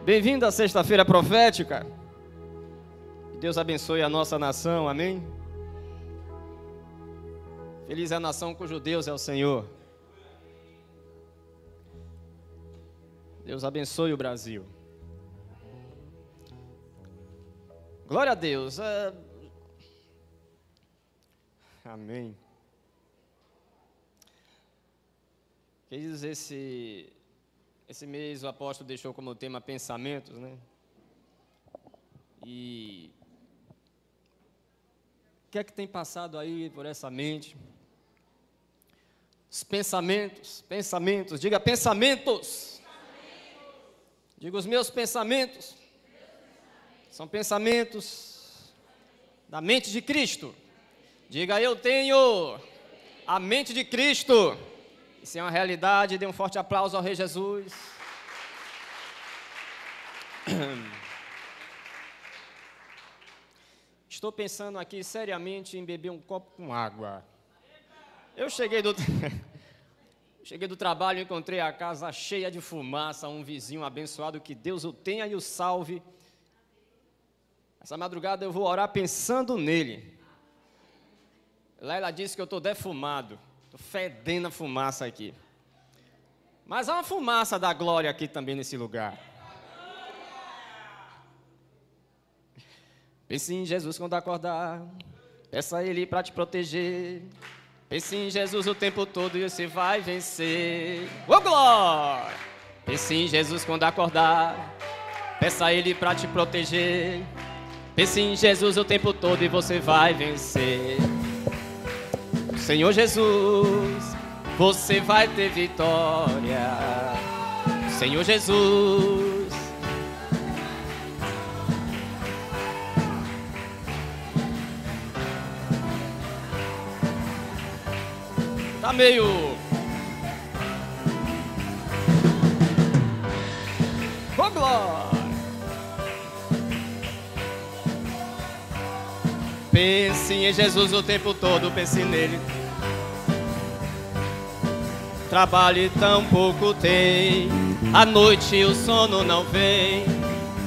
Bem-vindo à Sexta-feira Profética. Deus abençoe a nossa nação, amém? Feliz é a nação cujo Deus é o Senhor. Deus abençoe o Brasil. Glória a Deus. Amém. Queridos, esse mês o apóstolo deixou como tema pensamentos, né? E o que é que tem passado aí por essa mente? Os pensamentos, diga pensamentos. Diga os meus pensamentos. São pensamentos da mente de Cristo. Diga eu tenho a mente de Cristo. Isso é uma realidade, dê um forte aplauso ao Rei Jesus. Estou pensando aqui seriamente em beber um copo com água. Eu cheguei do trabalho, encontrei a casa cheia de fumaça, um vizinho abençoado, que Deus o tenha e o salve. Essa madrugada eu vou orar pensando nele. Lá ela disse que eu estou defumado. Estou fedendo a fumaça aqui. Mas há uma fumaça da glória aqui também nesse lugar. Pense em Jesus quando acordar. Peça a Ele para te proteger. Pense em Jesus o tempo todo e você vai vencer. Ô glória! Pense em Jesus quando acordar. Peça a Ele para te proteger. Pense em Jesus o tempo todo e você vai vencer. Senhor Jesus, você vai ter vitória. Senhor Jesus. Tá meio... Ô glória! Pense em Jesus o tempo todo, pense nele. Trabalho tão pouco tem, à noite o sono não vem.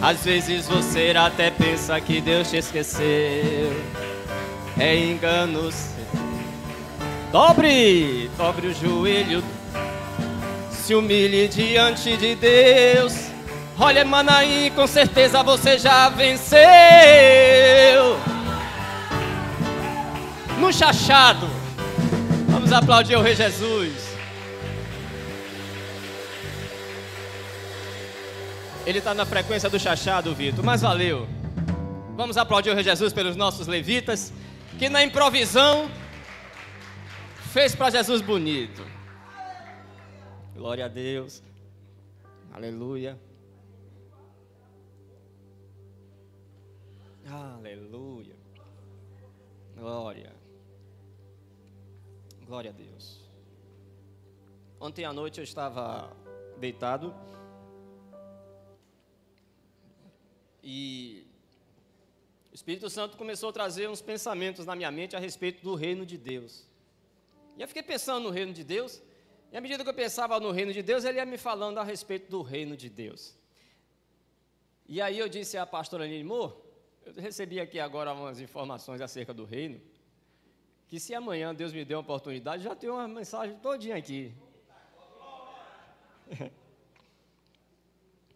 Às vezes você até pensa que Deus te esqueceu. É engano seu. Dobre o joelho, se humilhe diante de Deus. Olha, Manaim, com certeza você já venceu. No chachado. Vamos aplaudir o Rei Jesus. Ele está na frequência do chachado, Vitor, mas valeu. Vamos aplaudir o Rei Jesus pelos nossos levitas, que na improvisão fez para Jesus bonito. Glória a Deus. Aleluia. Aleluia. Glória. Glória a Deus. Ontem à noite eu estava deitado e o Espírito Santo começou a trazer uns pensamentos na minha mente a respeito do reino de Deus. E eu fiquei pensando no reino de Deus, e à medida que eu pensava no reino de Deus, ele ia me falando a respeito do reino de Deus. E aí eu disse à pastora Aline, amor, eu recebi aqui agora umas informações acerca do reino, que se amanhã Deus me der uma oportunidade, já tem uma mensagem todinha aqui.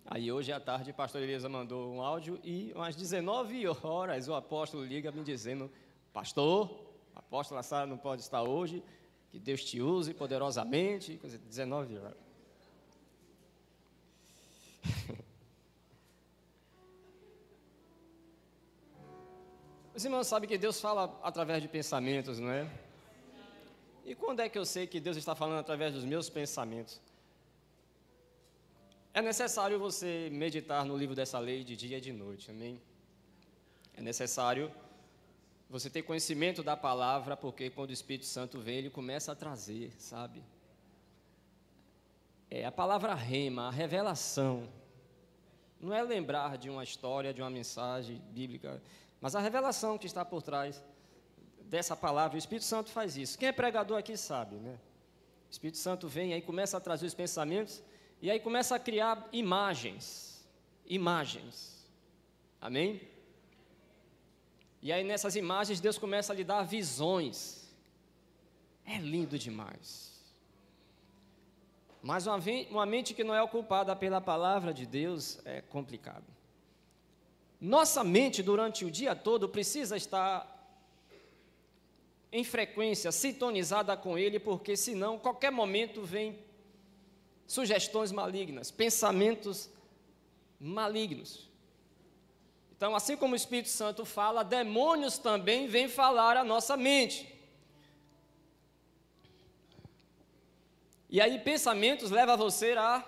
Aí hoje à tarde a pastora Elisa mandou um áudio e às 19 horas o apóstolo liga me dizendo, pastor, a apóstola Sara não pode estar hoje, que Deus te use poderosamente, 19 horas. Os irmãos sabem que Deus fala através de pensamentos, não é? E quando é que eu sei que Deus está falando através dos meus pensamentos? É necessário você meditar no livro dessa lei de dia e de noite, amém? É necessário você ter conhecimento da palavra, porque quando o Espírito Santo vem, ele começa a trazer, sabe? A palavra rema, a revelação, não é lembrar de uma história, de uma mensagem bíblica, mas a revelação que está por trás dessa palavra. O Espírito Santo faz isso. Quem é pregador aqui sabe, né? O Espírito Santo vem aí, começa a trazer os pensamentos, e aí começa a criar imagens. imagens. Amém? E aí nessas imagens Deus começa a lhe dar visões. É lindo demais. Mas uma mente que não é ocupada pela palavra de Deus é complicado. Nossa mente durante o dia todo precisa estar em frequência, sintonizada com Ele, porque senão, qualquer momento, vem sugestões malignas, pensamentos malignos. Então, assim como o Espírito Santo fala, demônios também vêm falar à nossa mente. E aí, pensamentos levam você a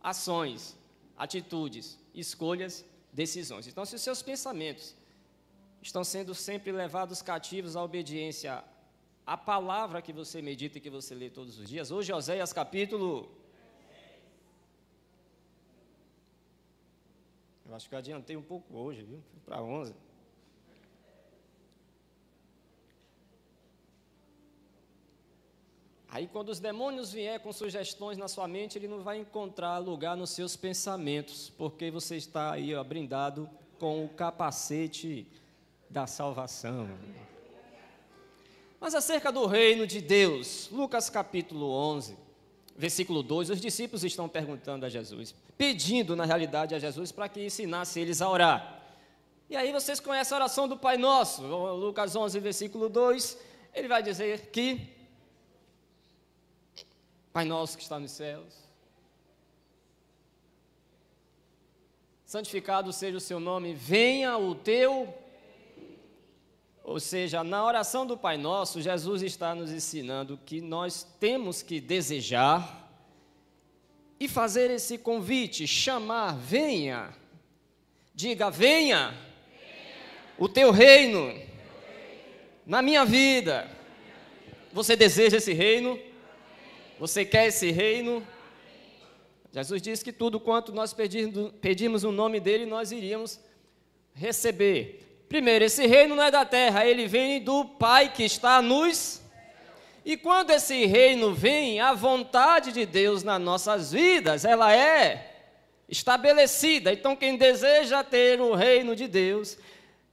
ações, atitudes, escolhas, decisões. Então, se os seus pensamentos estão sendo sempre levados cativos à obediência à palavra que você medita e que você lê todos os dias. Hoje, Oséias capítulo... Eu acho que eu adiantei um pouco hoje, viu? Para 11. Aí, quando os demônios vier com sugestões na sua mente, ele não vai encontrar lugar nos seus pensamentos, porque você está aí, ó, brindado com o capacete da salvação. Mas acerca do reino de Deus, Lucas capítulo 11, versículo 2, os discípulos estão perguntando a Jesus, pedindo na realidade a Jesus para que ensinasse eles a orar. E aí vocês conhecem a oração do Pai Nosso, Lucas 11, versículo 2, ele vai dizer que Pai Nosso que está nos céus, santificado seja o seu nome, venha o teu... Ou seja, na oração do Pai Nosso, Jesus está nos ensinando que nós temos que desejar e fazer esse convite, chamar, venha, diga, venha, o teu reino na minha vida. Você deseja esse reino? Você quer esse reino? Jesus disse que tudo quanto nós pedimos o nome dele, nós iríamos receber. Primeiro, esse reino não é da terra, ele vem do Pai que está nos... E quando esse reino vem, a vontade de Deus nas nossas vidas, ela é estabelecida. Então, quem deseja ter o reino de Deus,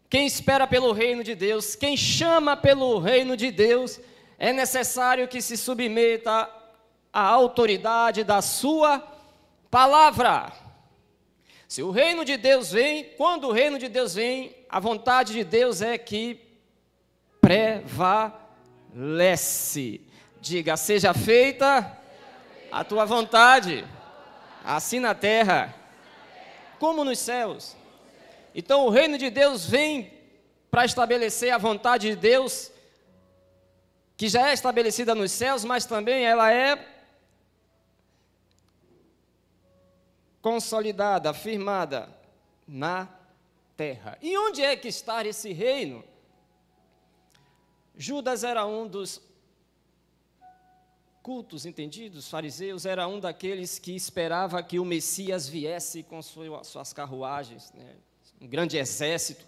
quem espera pelo reino de Deus, quem chama pelo reino de Deus, é necessário que se submeta à autoridade da sua palavra. Se o reino de Deus vem, quando o reino de Deus vem, a vontade de Deus é que prevalece. Diga, seja feita a tua vontade, assim na terra, como nos céus. Então o reino de Deus vem para estabelecer a vontade de Deus, que já é estabelecida nos céus, mas também ela é consolidada, firmada na terra. E onde é que está esse reino? Judas era um dos cultos entendidos, fariseus, era um daqueles que esperava que o Messias viesse com suas carruagens, né? Um grande exército,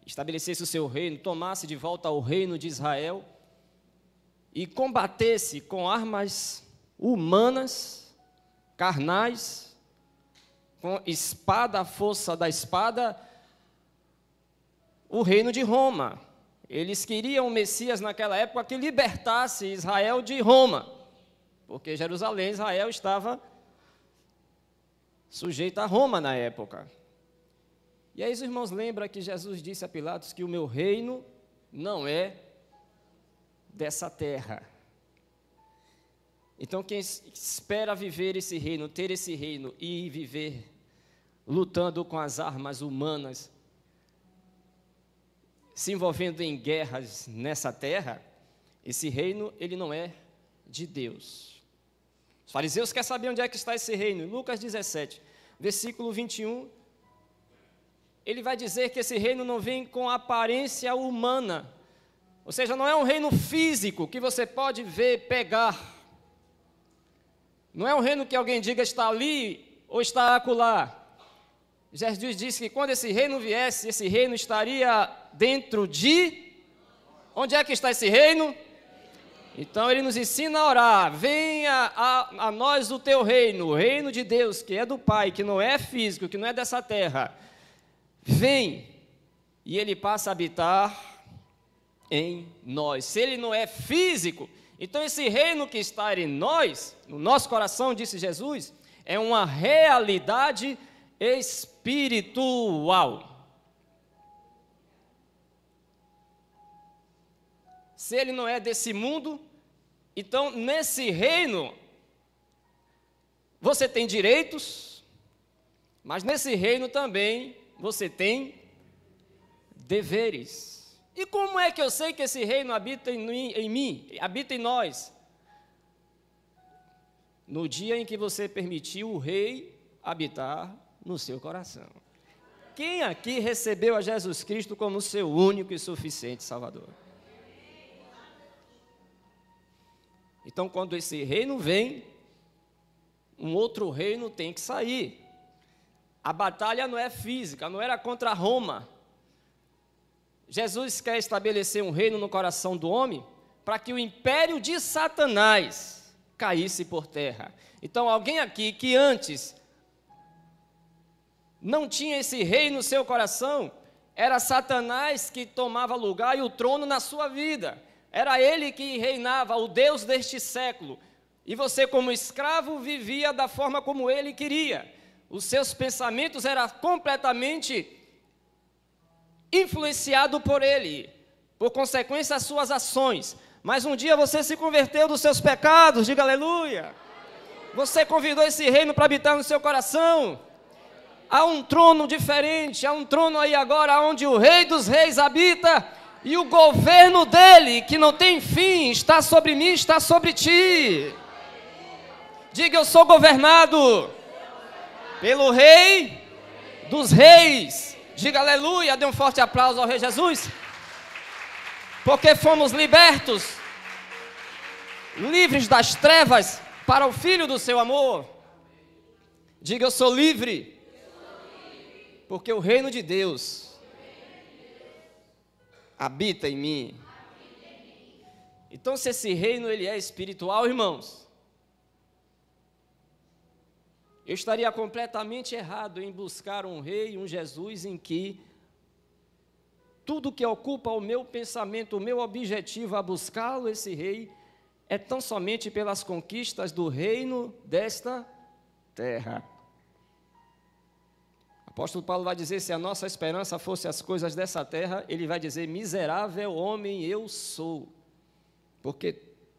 estabelecesse o seu reino, tomasse de volta o reino de Israel e combatesse com armas humanas, carnais, com espada, a força da espada, o reino de Roma. Eles queriam o Messias naquela época que libertasse Israel de Roma, porque Jerusalém, Israel, estava sujeita a Roma na época. E aí os irmãos lembram que Jesus disse a Pilatos que o meu reino não é dessa terra. Então, quem espera viver esse reino, ter esse reino e viver lutando com as armas humanas, se envolvendo em guerras nessa terra, esse reino, ele não é de Deus. Os fariseus querem saber onde é que está esse reino. Em Lucas 17, versículo 21, ele vai dizer que esse reino não vem com aparência humana, ou seja, não é um reino físico que você pode ver, pegar. Não é um reino que alguém diga está ali ou está acolá. Jesus disse que quando esse reino viesse, esse reino estaria dentro de... Onde é que está esse reino? Então ele nos ensina a orar: venha a nós o teu reino, o reino de Deus, que é do Pai, que não é físico, que não é dessa terra. Vem, e ele passa a habitar em nós. Se ele não é físico, então esse reino que está em nós, no nosso coração, disse Jesus, é uma realidade espiritual. Se ele não é desse mundo, então nesse reino você tem direitos, mas nesse reino também você tem deveres. E como é que eu sei que esse reino habita em mim, habita em nós? No dia em que você permitiu o rei habitar no seu coração. Quem aqui recebeu a Jesus Cristo como seu único e suficiente Salvador? Então, quando esse reino vem, um outro reino tem que sair. A batalha não é física, não era contra Roma. Jesus quer estabelecer um reino no coração do homem para que o império de Satanás caísse por terra. Então, alguém aqui que antes não tinha esse reino no seu coração, era Satanás que tomava lugar e o trono na sua vida. Era ele que reinava, o Deus deste século. E você, como escravo, vivia da forma como ele queria. Os seus pensamentos eram completamente influenciado por ele, por consequência das suas ações. Mas um dia você se converteu dos seus pecados, diga aleluia. Você convidou esse reino para habitar no seu coração. Há um trono diferente, há um trono aí agora onde o Rei dos Reis habita e o governo dele, que não tem fim, está sobre mim, está sobre ti. Diga: eu sou governado pelo Rei dos Reis. Diga aleluia, dê um forte aplauso ao Rei Jesus. Porque fomos libertos, livres das trevas para o Filho do seu amor. Diga: eu sou livre, porque o reino de Deus habita em mim. Então, se esse reino ele é espiritual, irmãos, eu estaria completamente errado em buscar um rei, um Jesus, em que tudo que ocupa o meu pensamento, o meu objetivo a buscá-lo, esse rei, é tão somente pelas conquistas do reino desta terra. O apóstolo Paulo vai dizer: se a nossa esperança fosse as coisas dessa terra, ele vai dizer: miserável homem eu sou, porque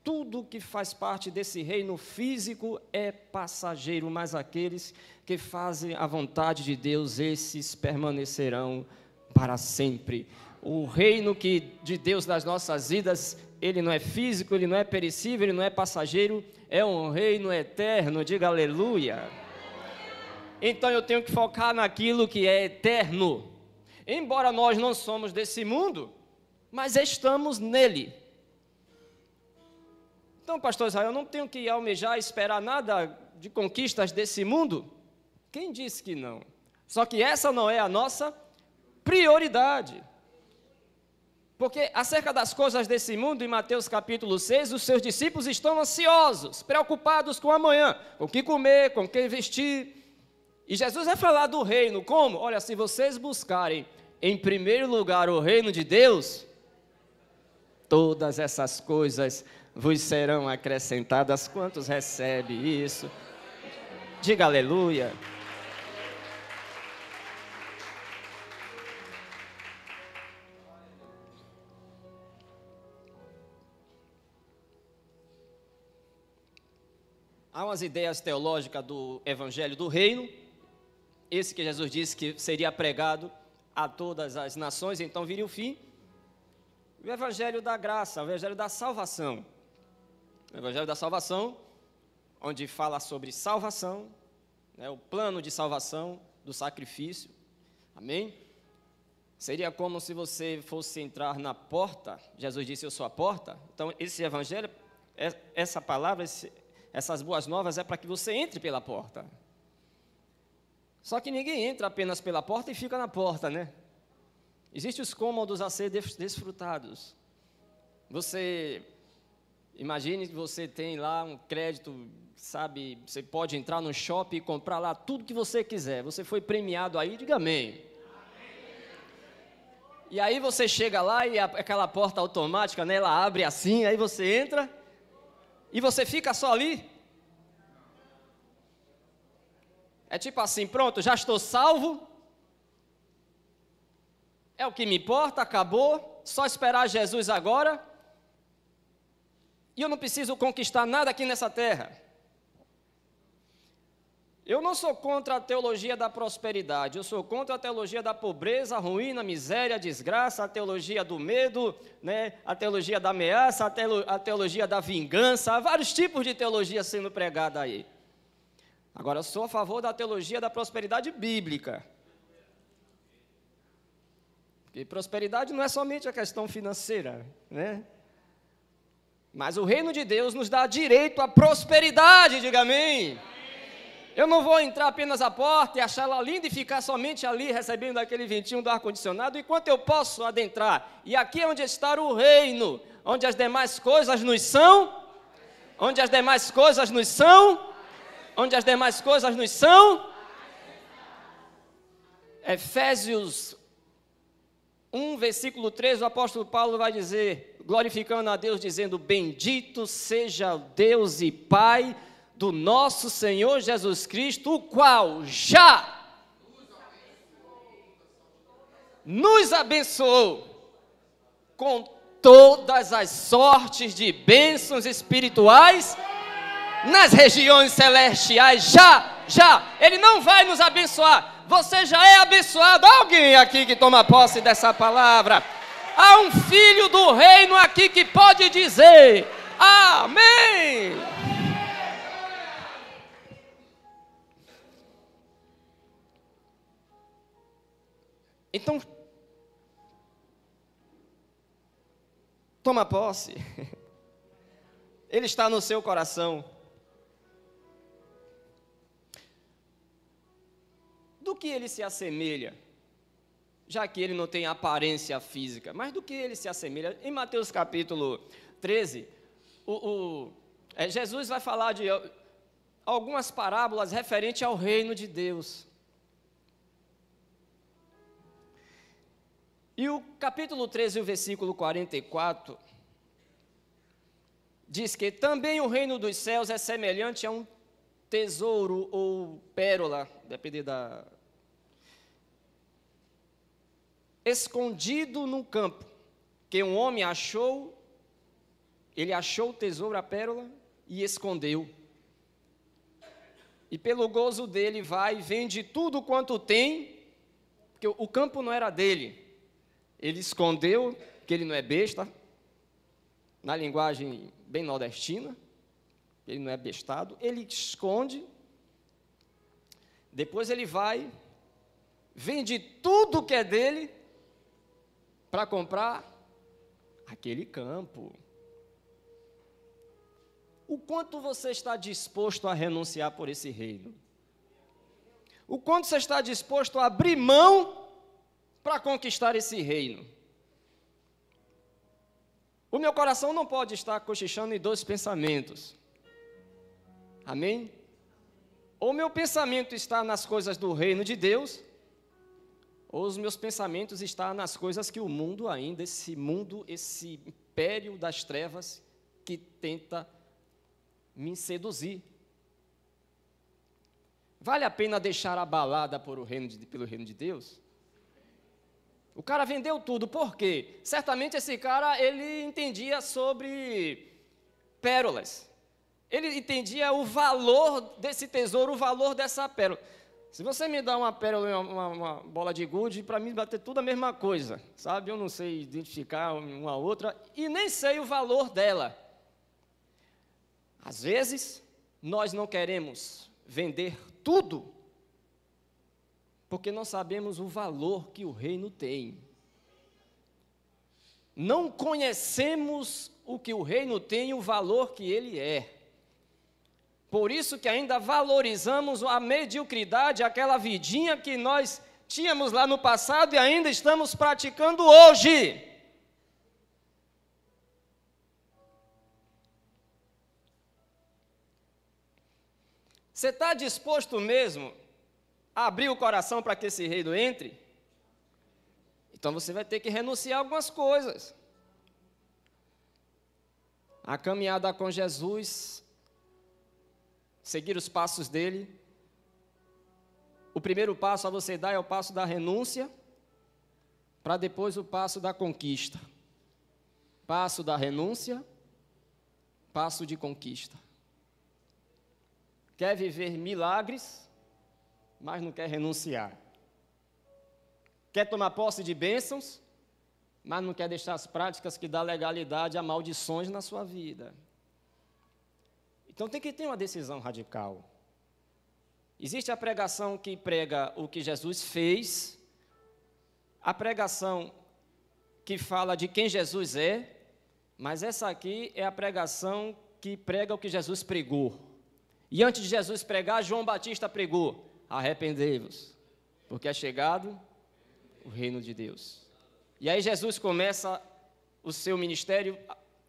tudo que faz parte desse reino físico é passageiro, mas aqueles que fazem a vontade de Deus, esses permanecerão para sempre. O reino de Deus das nossas vidas, ele não é físico, ele não é perecível, ele não é passageiro, é um reino eterno, diga aleluia. Então eu tenho que focar naquilo que é eterno. Embora nós não somos desse mundo, mas estamos nele. Então, pastor Israel, eu não tenho que almejar, esperar nada de conquistas desse mundo? Quem disse que não? Só que essa não é a nossa prioridade. Porque acerca das coisas desse mundo, em Mateus capítulo 6, os seus discípulos estão ansiosos, preocupados com amanhã, com o que comer, com o que vestir. E Jesus vai falar do reino, como? Olha, se vocês buscarem em primeiro lugar o reino de Deus, todas essas coisas vos serão acrescentadas. Quantos recebem isso? Diga aleluia. Há umas ideias teológicas do Evangelho do Reino, esse que Jesus disse que seria pregado a todas as nações, então viria o fim. O Evangelho da graça, o Evangelho da salvação. O Evangelho da salvação, onde fala sobre salvação, né, o plano de salvação do sacrifício, amém? Seria como se você fosse entrar na porta, Jesus disse: eu sou a porta. Então esse Evangelho, essa palavra, essas boas novas é para que você entre pela porta. Só que ninguém entra apenas pela porta e fica na porta, né? Existem os cômodos a ser desfrutados. Imagine que você tem lá um crédito, sabe, você pode entrar no shopping e comprar lá tudo que você quiser. Você foi premiado aí, diga amém. E aí você chega lá e aquela porta automática, né, ela abre assim, aí você entra e você fica só ali. É tipo assim, pronto, já estou salvo. É o que me importa, acabou. Só esperar Jesus agora. E eu não preciso conquistar nada aqui nessa terra. Eu não sou contra a teologia da prosperidade, eu sou contra a teologia da pobreza, a ruína, a miséria, a desgraça, a teologia do medo, né? A teologia da ameaça, a teologia da vingança, há vários tipos de teologia sendo pregada aí. Agora, eu sou a favor da teologia da prosperidade bíblica. Porque prosperidade não é somente a questão financeira, né? Mas o reino de Deus nos dá direito à prosperidade, diga amém. Eu não vou entrar apenas à porta e achar ela linda e ficar somente ali recebendo aquele ventinho do ar-condicionado, enquanto eu posso adentrar. E aqui é onde está o reino, onde as demais coisas nos são, onde as demais coisas nos são, onde as demais coisas nos são. Efésios 1, versículo 3, o apóstolo Paulo vai dizer, glorificando a Deus, dizendo, bendito seja o Deus e Pai do nosso Senhor Jesus Cristo, o qual já nos abençoou com todas as sortes de bênçãos espirituais nas regiões celestiais. Já, Ele não vai nos abençoar, você já é abençoado. Alguém aqui que toma posse dessa palavra? Há um filho do reino aqui que pode dizer, amém. Então, toma posse. Ele está no seu coração. Do que ele se assemelha? Já que ele não tem aparência física, mas do que ele se assemelha? Em Mateus capítulo 13, Jesus vai falar de algumas parábolas referentes ao reino de Deus. E o capítulo 13, o versículo 44, diz que também o reino dos céus é semelhante a um tesouro ou pérola, depende da... escondido num campo, que um homem achou, ele achou o tesouro, a pérola, e escondeu. E pelo gozo dele vai e vende tudo quanto tem, porque o campo não era dele. Ele escondeu, que ele não é besta, na linguagem bem nordestina, ele não é bestado, ele esconde, depois ele vai, vende tudo que é dele, para comprar aquele campo. O quanto você está disposto a renunciar por esse reino? O quanto você está disposto a abrir mão para conquistar esse reino? O meu coração não pode estar cochichando em dois pensamentos. Amém? Ou meu pensamento está nas coisas do reino de Deus, ou os meus pensamentos estão nas coisas que o mundo ainda, esse mundo, esse império das trevas que tenta me seduzir. Vale a pena deixar abalada pelo reino de Deus? O cara vendeu tudo, por quê? Certamente esse cara, ele entendia sobre pérolas. Ele entendia o valor desse tesouro, o valor dessa pérola. Se você me dá uma pérola e uma bola de gude, para mim vai ter tudo a mesma coisa, sabe? Eu não sei identificar uma outra e nem sei o valor dela. Às vezes, nós não queremos vender tudo, porque não sabemos o valor que o reino tem. Não conhecemos o que o reino tem, o valor que ele é. Por isso que ainda valorizamos a mediocridade, aquela vidinha que nós tínhamos lá no passado e ainda estamos praticando hoje. Você está disposto mesmo a abrir o coração para que esse reino entre? Então você vai ter que renunciar a algumas coisas. A caminhada com Jesus, seguir os passos dele. O primeiro passo a você dar é o passo da renúncia, para depois o passo da conquista. Passo da renúncia, passo de conquista. Quer viver milagres, mas não quer renunciar. Quer tomar posse de bênçãos, mas não quer deixar as práticas que dão legalidade a maldições na sua vida. Então tem que ter uma decisão radical. Existe a pregação que prega o que Jesus fez, a pregação que fala de quem Jesus é, mas essa aqui é a pregação que prega o que Jesus pregou. E antes de Jesus pregar, João Batista pregou: arrependei-vos, porque é chegado o reino de Deus. E aí Jesus começa o seu ministério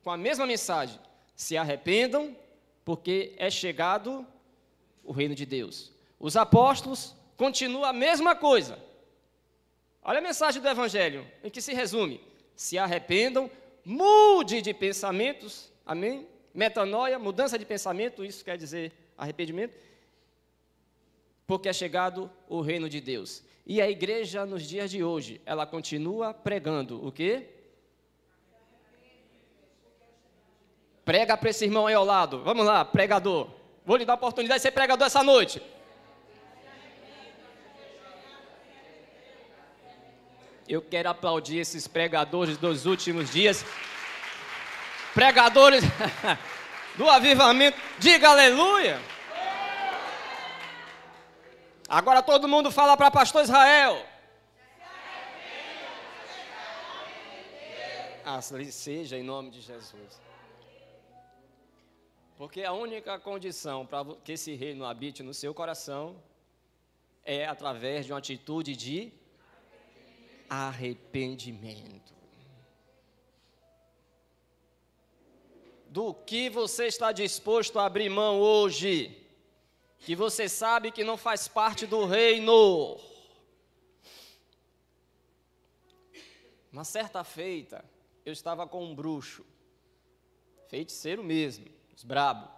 com a mesma mensagem: se arrependam, porque é chegado o reino de Deus. Os apóstolos continuam a mesma coisa. Olha a mensagem do Evangelho, em que se resume: se arrependam, mude de pensamentos, amém? Metanoia, mudança de pensamento, isso quer dizer arrependimento, porque é chegado o reino de Deus. E a igreja nos dias de hoje, ela continua pregando o quê? Prega para esse irmão aí ao lado. Vamos lá, pregador. Vou lhe dar a oportunidade de ser pregador essa noite. Eu quero aplaudir esses pregadores dos últimos dias. Pregadores do avivamento. Diga aleluia. Agora todo mundo fala para pastor Israel. Assim seja em nome de Jesus. Porque a única condição para que esse reino habite no seu coração é através de uma atitude de arrependimento. Do que você está disposto a abrir mão hoje, que você sabe que não faz parte do reino. Uma certa feita, eu estava com um bruxo, feiticeiro mesmo, os brabo.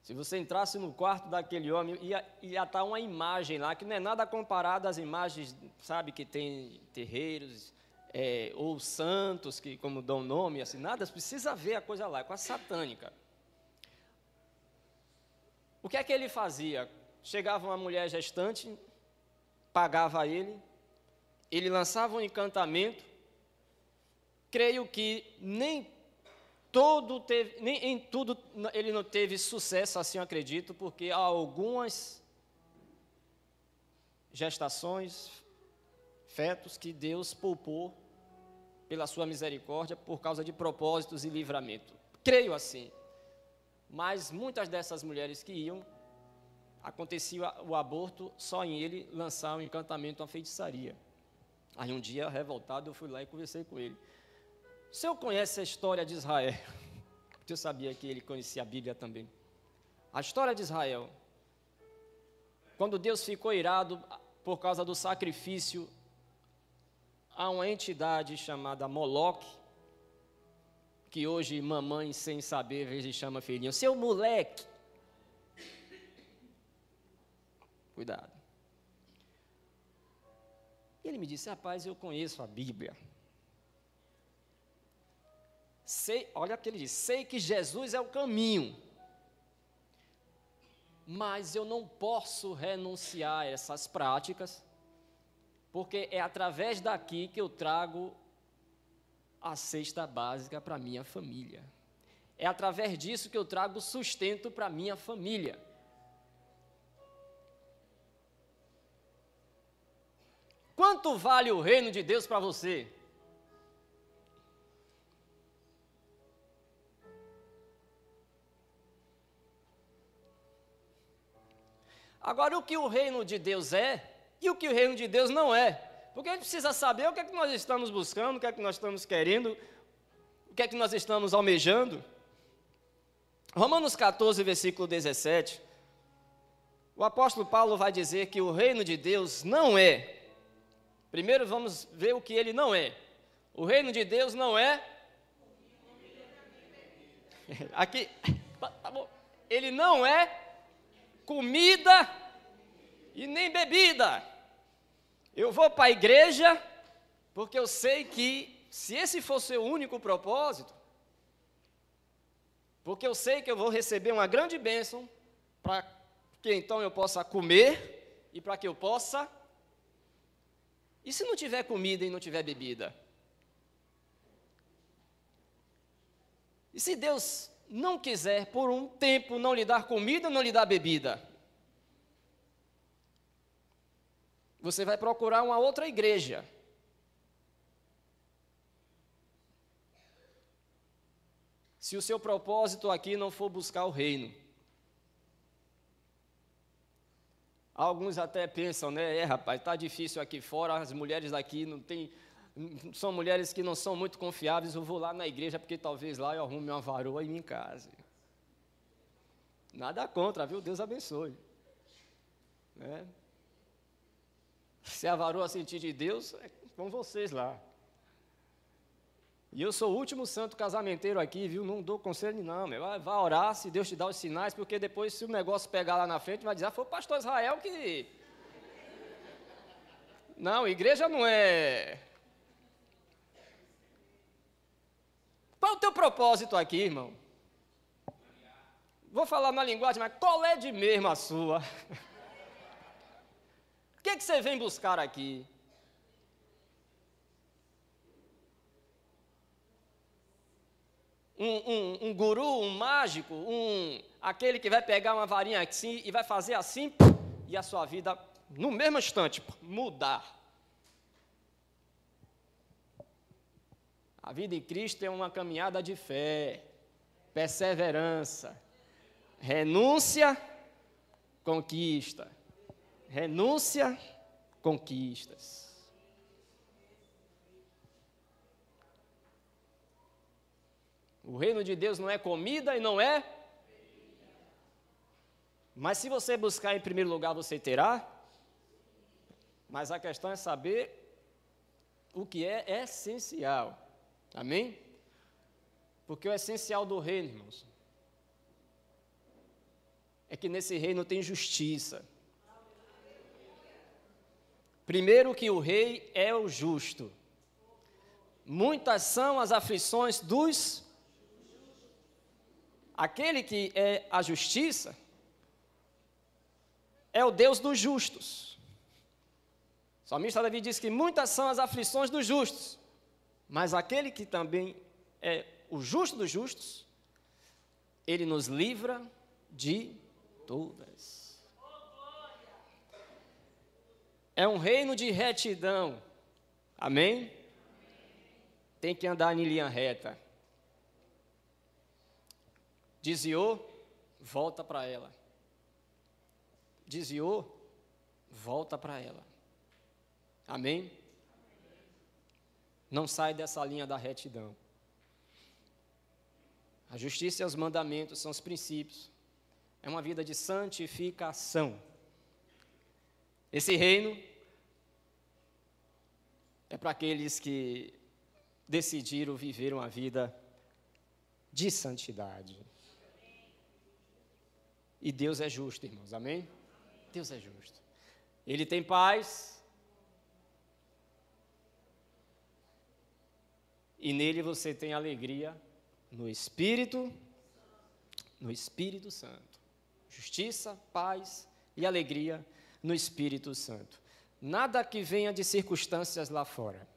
Se você entrasse no quarto daquele homem, ia estar uma imagem lá, que não é nada comparado às imagens, sabe, que tem terreiros, ou santos, que como dão nome, assim, nada, precisa ver a coisa lá, é quase satânica. O que é que ele fazia? Chegava uma mulher gestante, pagava ele lançava um encantamento. Creio que nem em tudo ele não teve sucesso, assim eu acredito, porque há algumas gestações, fetos que Deus poupou pela sua misericórdia por causa de propósitos e livramento. Creio assim. Mas muitas dessas mulheres que iam, acontecia o aborto só em ele lançar um encantamento, uma feitiçaria. Aí um dia, revoltado, eu fui lá e conversei com ele. O senhor conhece a história de Israel? Porque eu sabia que ele conhecia a Bíblia também. A história de Israel, quando Deus ficou irado por causa do sacrifício a uma entidade chamada Moloque, que hoje mamãe sem saber, às vezes chama filhinho, seu moleque. Cuidado. E ele me disse, rapaz, eu conheço a Bíblia. Olha o que ele disse, sei que Jesus é o caminho, mas eu não posso renunciar a essas práticas, porque é através daqui que eu trago a cesta básica para a minha família. É através disso que eu trago sustento para a minha família. Quanto vale o reino de Deus para você? Agora, o que o reino de Deus é e o que o reino de Deus não é. Porque a gente precisa saber o que é que nós estamos buscando, o que é que nós estamos querendo, o que é que nós estamos almejando. Romanos 14, versículo 17, o apóstolo Paulo vai dizer que o reino de Deus não é. Primeiro vamos ver o que ele não é. O reino de Deus não é. Aqui, tá bom. Ele não é comida e nem bebida. Eu vou para a igreja porque eu sei que se esse fosse o único propósito, porque eu sei que eu vou receber uma grande bênção para que então eu possa comer e para que eu possa. E se não tiver comida e não tiver bebida? E se Deus não quiser por um tempo não lhe dar comida, não lhe dar bebida? Você vai procurar uma outra igreja. Se o seu propósito aqui não for buscar o reino. Alguns até pensam, né? Rapaz, está difícil aqui fora, as mulheres daqui são mulheres que não são muito confiáveis, eu vou lá na igreja porque talvez lá eu arrume uma varoa e me case. Nada contra, viu? Deus abençoe. Né? Se a varoa sentir de Deus, é com vocês lá. E eu sou o último santo casamenteiro aqui, viu? Não dou conselho não, meu. Vai orar, se Deus te dá os sinais, porque depois, se o negócio pegar lá na frente, vai dizer, foi o pastor Israel que... Não, igreja não é... Qual é o teu propósito aqui, irmão? Vou falar na linguagem, mas qual é de mesmo a sua? O que você vem buscar aqui? Um guru, um mágico, aquele que vai pegar uma varinha assim e vai fazer assim, e a sua vida, no mesmo instante, mudar. A vida em Cristo é uma caminhada de fé, perseverança, renúncia, conquista. Renúncia, conquistas. O reino de Deus não é comida e não é. Mas se você buscar em primeiro lugar, você terá. Mas a questão é saber o que é essencial. Amém? Porque o essencial do reino, irmãos, é que nesse reino tem justiça. Primeiro que o rei é o justo. Muitas são as aflições dos... Aquele que é a justiça é o Deus dos justos. O salmista Davi diz que muitas são as aflições dos justos, mas aquele que também é o justo dos justos, ele nos livra de todas. É um reino de retidão. Amém? Tem que andar em linha reta. Desviou, volta para ela. Desviou, volta para ela. Amém? Não sai dessa linha da retidão. A justiça e os mandamentos são os princípios. É uma vida de santificação. Esse reino é para aqueles que decidiram viver uma vida de santidade. E Deus é justo, irmãos, amém? Deus é justo. Ele tem paz. E nele você tem alegria no Espírito Santo. Justiça, paz e alegria no Espírito Santo. Nada que venha de circunstâncias lá fora.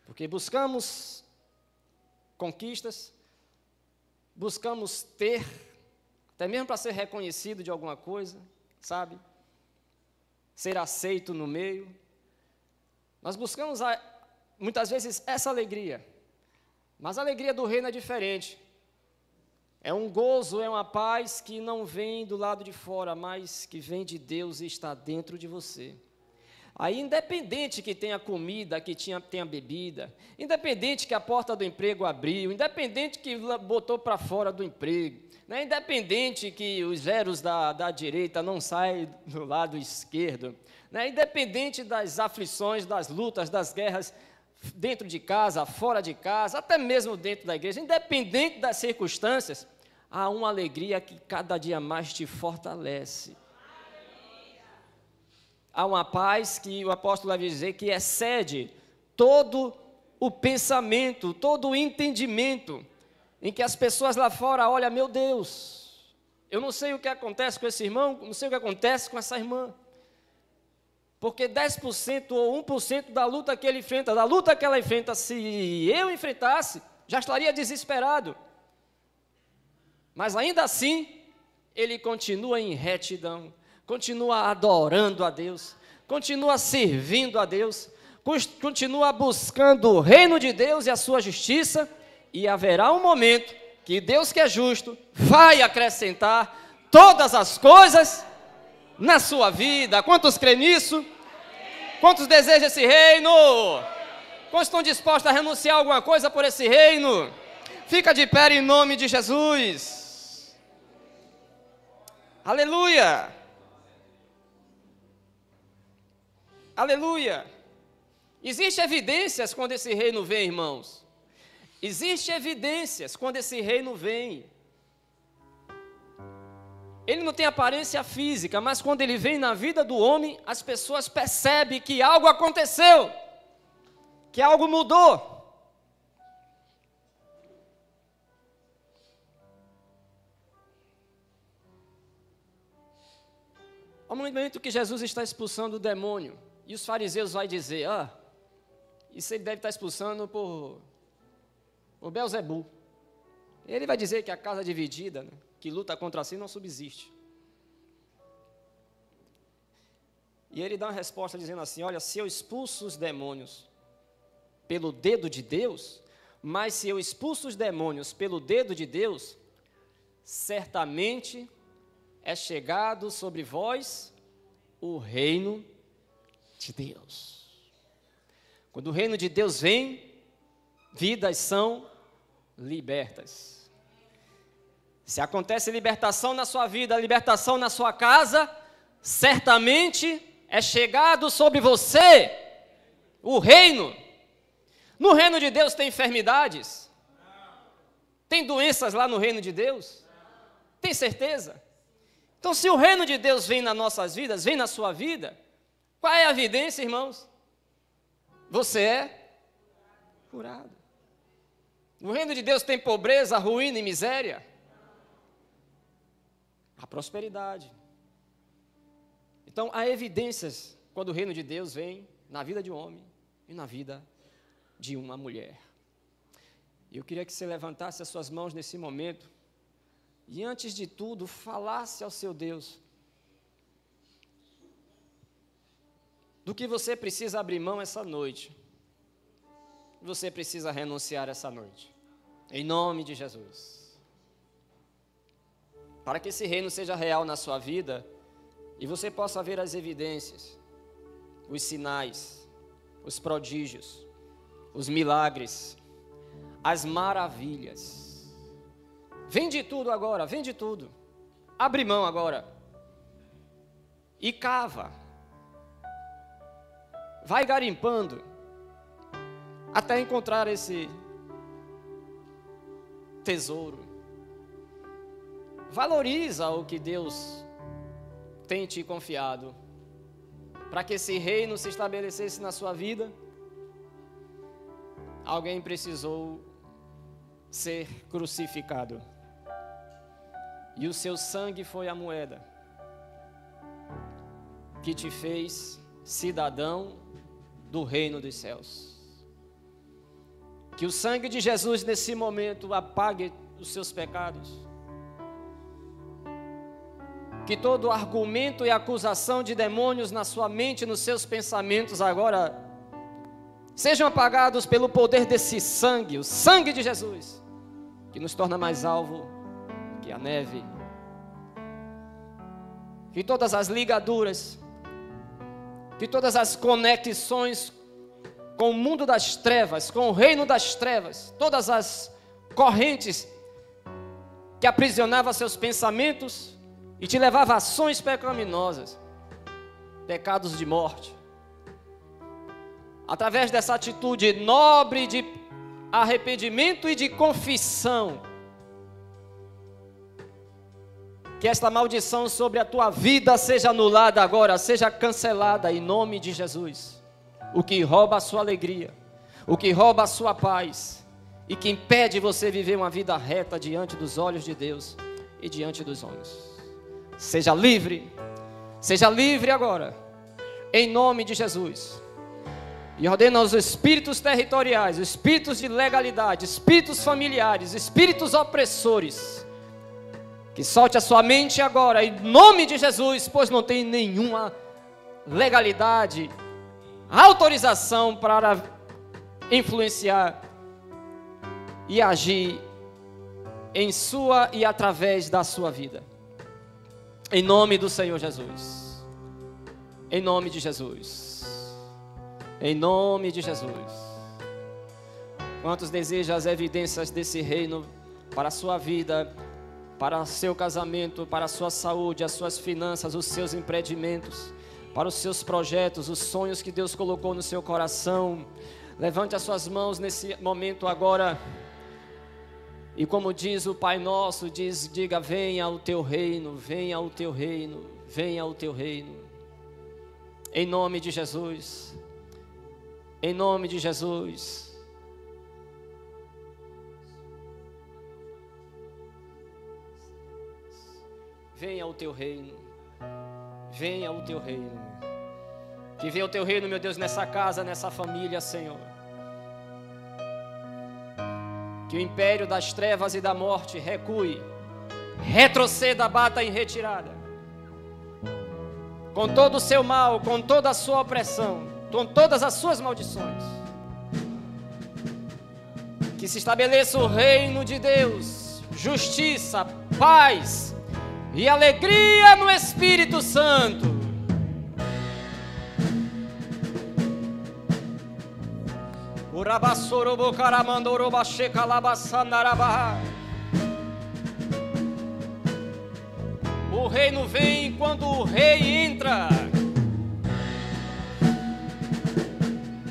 Porque buscamos conquistas, buscamos ter, até mesmo para ser reconhecido de alguma coisa, sabe? Ser aceito no meio. Nós buscamos, muitas vezes, essa alegria. Mas a alegria do reino é diferente. É um gozo, é uma paz que não vem do lado de fora, mas que vem de Deus e está dentro de você. Aí, independente que tenha comida, que tenha bebida, independente que a porta do emprego abriu, independente que botou para fora do emprego, né? Independente que os zeros da direita não saem do lado esquerdo, né? Independente das aflições, das lutas, das guerras dentro de casa, fora de casa, até mesmo dentro da igreja, independente das circunstâncias, há uma alegria que cada dia mais te fortalece. Há uma paz que o apóstolo vai dizer que excede todo o pensamento, todo o entendimento, em que as pessoas lá fora olham, meu Deus, eu não sei o que acontece com esse irmão, não sei o que acontece com essa irmã, porque 10% ou 1% da luta que ele enfrenta, da luta que ela enfrenta, se eu enfrentasse, já estaria desesperado, mas ainda assim, ele continua em retidão, continua adorando a Deus, continua servindo a Deus, continua buscando o reino de Deus e a sua justiça, e haverá um momento que Deus, que é justo, vai acrescentar todas as coisas na sua vida. Quantos creem nisso? Quantos desejam esse reino? Quantos estão dispostos a renunciar a alguma coisa por esse reino? Fica de pé em nome de Jesus. Aleluia! Aleluia! Existem evidências quando esse reino vem, irmãos. Existem evidências quando esse reino vem. Ele não tem aparência física, mas quando ele vem na vida do homem, as pessoas percebem que algo aconteceu, que algo mudou. Ao momento que Jesus está expulsando o demônio, e os fariseus vão dizer, isso ele deve estar expulsando por Belzebu. Ele vai dizer que a casa dividida, né, que luta contra si, não subsiste. E ele dá uma resposta dizendo assim, olha, se eu expulso os demônios pelo dedo de Deus, mas se eu expulso os demônios pelo dedo de Deus, certamente é chegado sobre vós o reino de Deus. Quando o reino de Deus vem, vidas são libertas. Se acontece libertação na sua vida, libertação na sua casa, certamente é chegado sobre você o reino. No reino de Deus tem enfermidades? Tem doenças lá no reino de Deus? Tem certeza? Então, se o reino de Deus vem nas nossas vidas, vem na sua vida, qual é a evidência, irmãos? Você é curado. No reino de Deus tem pobreza, ruína e miséria? Há prosperidade. Então, há evidências quando o reino de Deus vem na vida de um homem e na vida de uma mulher. Eu queria que você levantasse as suas mãos nesse momento e, antes de tudo, falasse ao seu Deus do que você precisa abrir mão essa noite. Você precisa renunciar essa noite, em nome de Jesus, para que esse reino seja real na sua vida e você possa ver as evidências, os sinais, os prodígios, os milagres, as maravilhas. Vende tudo agora, vende tudo, abre mão agora e cava, vai garimpando até encontrar esse tesouro. Valoriza o que Deus tem te confiado, para que esse reino se estabelecesse na sua vida. Alguém precisou ser crucificado, e o seu sangue foi a moeda que te fez cidadão do reino dos céus. Que o sangue de Jesus nesse momento apague os seus pecados. Que todo argumento e acusação de demônios na sua mente, nos seus pensamentos agora sejam apagados pelo poder desse sangue, o sangue de Jesus, que nos torna mais alvo que a neve. Que todas as ligaduras que todas as conexões com o mundo das trevas, com o reino das trevas, todas as correntes que aprisionavam seus pensamentos e te levavam a ações pecaminosas, pecados de morte, através dessa atitude nobre de arrependimento e de confissão, que esta maldição sobre a tua vida seja anulada agora, seja cancelada em nome de Jesus. O que rouba a sua alegria, o que rouba a sua paz e que impede você viver uma vida reta diante dos olhos de Deus e diante dos homens. Seja livre agora, em nome de Jesus. E ordena aos espíritos territoriais, espíritos de legalidade, espíritos familiares, espíritos opressores, que solte a sua mente agora, em nome de Jesus, pois não tem nenhuma legalidade, autorização para influenciar e agir em sua e através da sua vida. Em nome do Senhor Jesus. Em nome de Jesus. Em nome de Jesus. Quantos desejam as evidências desse reino para a sua vida, para o seu casamento, para a sua saúde, as suas finanças, os seus empreendimentos, para os seus projetos, os sonhos que Deus colocou no seu coração? Levante as suas mãos nesse momento agora. E como diz o Pai Nosso, diga: venha o teu reino, venha o teu reino, venha o teu reino. Em nome de Jesus. Em nome de Jesus. Venha o teu reino. Venha o teu reino. Que venha o teu reino, meu Deus, nessa casa, nessa família, Senhor. Que o império das trevas e da morte recue, retroceda, bata em retirada. Com todo o seu mal, com toda a sua opressão, com todas as suas maldições. Que se estabeleça o reino de Deus, justiça, paz e alegria no Espírito Santo. O reino vem quando o rei entra.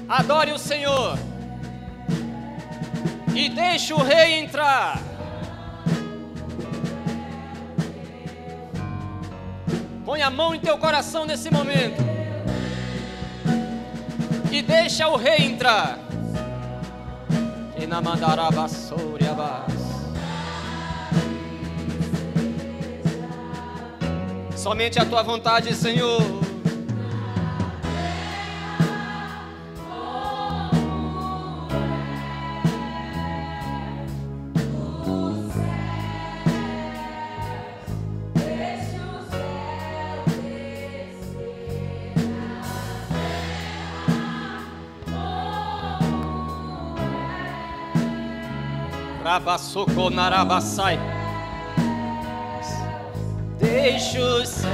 Adore o Senhor e deixe o rei entrar. Põe a mão em teu coração nesse momento e deixa o rei entrar. Somente a tua vontade, Senhor. Rabassoko narabassai. Deixa o céu.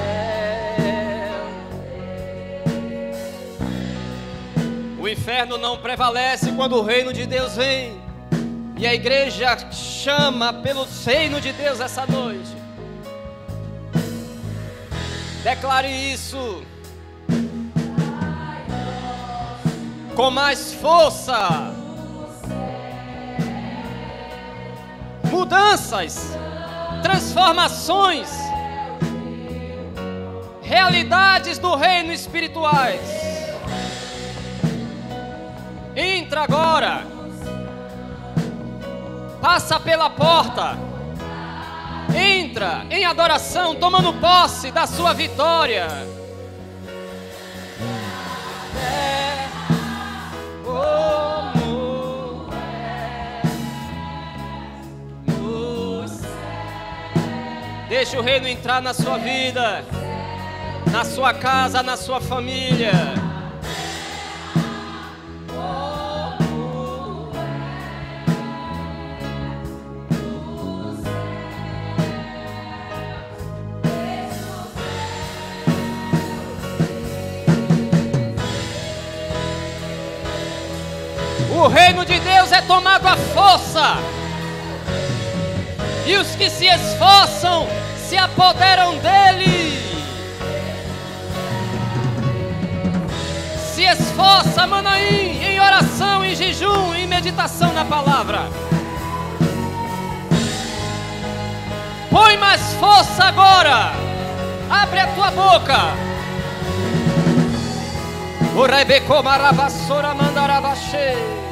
O inferno não prevalece quando o reino de Deus vem. E a igreja chama pelo reino de Deus essa noite. Declare isso com mais força. Mudanças, transformações, realidades do reino espirituais. Entra agora, passa pela porta, entra em adoração, tomando posse da sua vitória. Deixa o reino entrar na sua vida, na sua casa, na sua família. O reino de Deus é tomado à força. E os que se esforçam se apoderam dele. Se esforça, Manaim, em oração, em jejum, em meditação na palavra. Põe mais força agora. Abre a tua boca. O Rebeco Maravassora Mandaravache.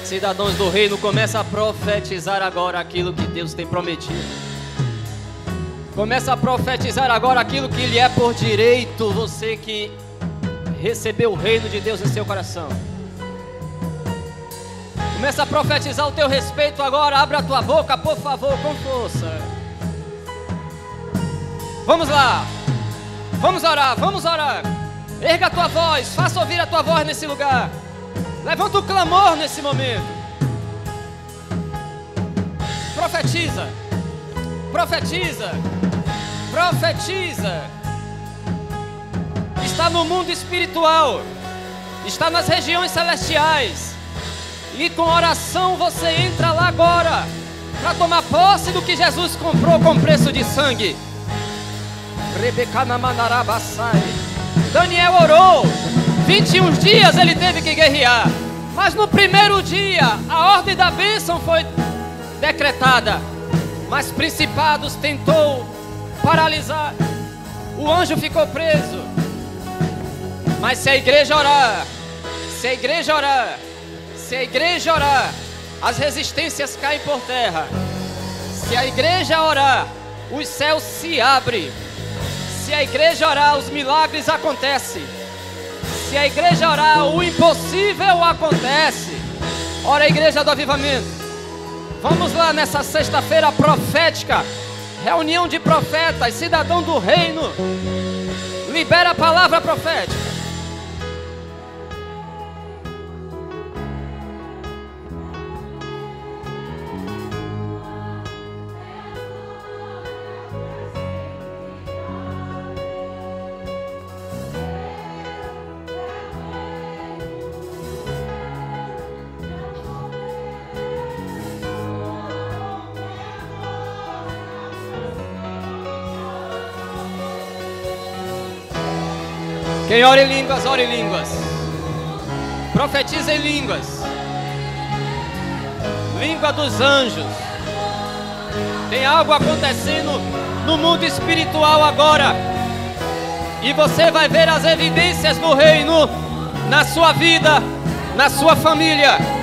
Cidadãos do reino, começa a profetizar agora aquilo que Deus tem prometido. Começa a profetizar agora aquilo que lhe é por direito, você que recebeu o reino de Deus em seu coração. Começa a profetizar o teu respeito agora. Abre a tua boca, por favor, com força. Vamos lá. Vamos orar, vamos orar. Erga a tua voz, faça ouvir a tua voz nesse lugar. Levanta o clamor nesse momento. Profetiza. Profetiza. Profetiza. Está no mundo espiritual. Está nas regiões celestiais. E com oração você entra lá agora para tomar posse do que Jesus comprou com preço de sangue. Daniel orou. 21 dias ele teve que guerrear. Mas no primeiro dia a ordem da bênção foi decretada. Mas principados tentou paralisar. O anjo ficou preso. Mas se a igreja orar, se a igreja orar, se a igreja orar, as resistências caem por terra. Se a igreja orar, os céus se abrem. Se a igreja orar, os milagres acontecem. Se a igreja orar, o impossível acontece. Ora, a igreja do avivamento, vamos lá nessa sexta-feira profética, reunião de profetas, cidadão do reino. Libera a palavra profética. Quem ora em línguas, ora em línguas. Profetiza em línguas. Língua dos anjos. Tem algo acontecendo no mundo espiritual agora. E você vai ver as evidências do reino na sua vida, na sua família.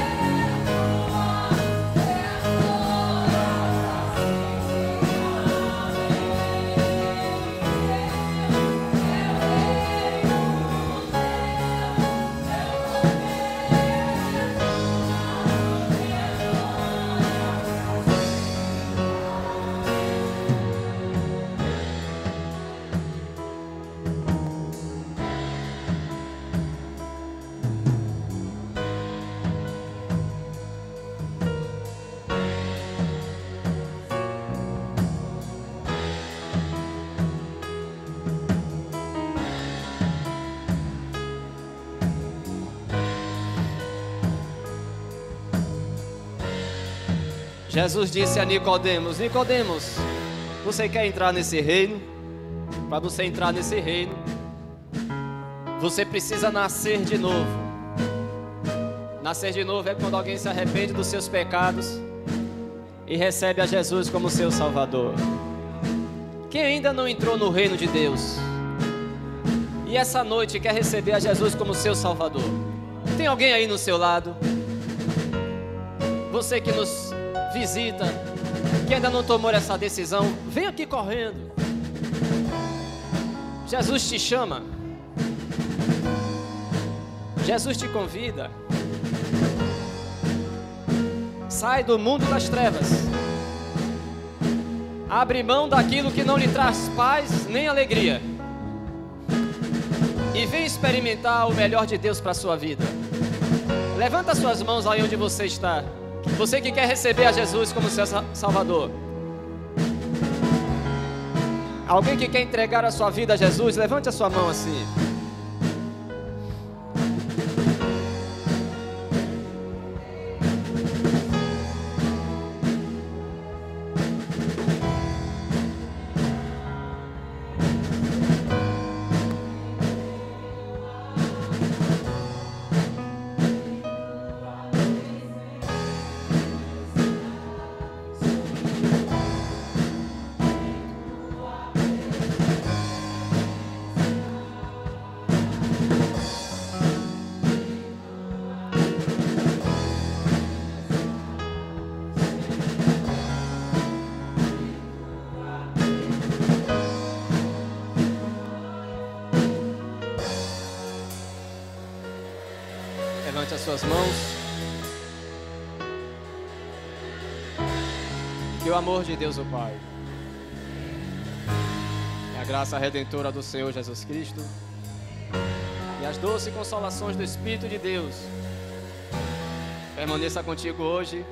Jesus disse a Nicodemos: Nicodemos, você quer entrar nesse reino? para você entrar nesse reino, você precisa nascer de novo. Nascer de novo é quando alguém se arrepende dos seus pecados e recebe a Jesus como seu Salvador. Quem ainda não entrou no reino de Deus e essa noite quer receber a Jesus como seu Salvador, tem alguém aí no seu lado? Você que nos visita, que ainda não tomou essa decisão, vem aqui correndo. Jesus te chama. Jesus te convida. Sai do mundo das trevas. Abre mão daquilo que não lhe traz paz nem alegria. E vem experimentar o melhor de Deus para a sua vida. Levanta suas mãos aí onde você está. Você que quer receber a Jesus como seu Salvador. Alguém que quer entregar a sua vida a Jesus, levante a sua mão assim. Levante as suas mãos. Que o amor de Deus o Pai, e a graça redentora do Senhor Jesus Cristo, e as doces consolações do Espírito de Deus permaneça contigo hoje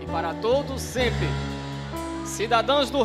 e para todos sempre. Cidadãos do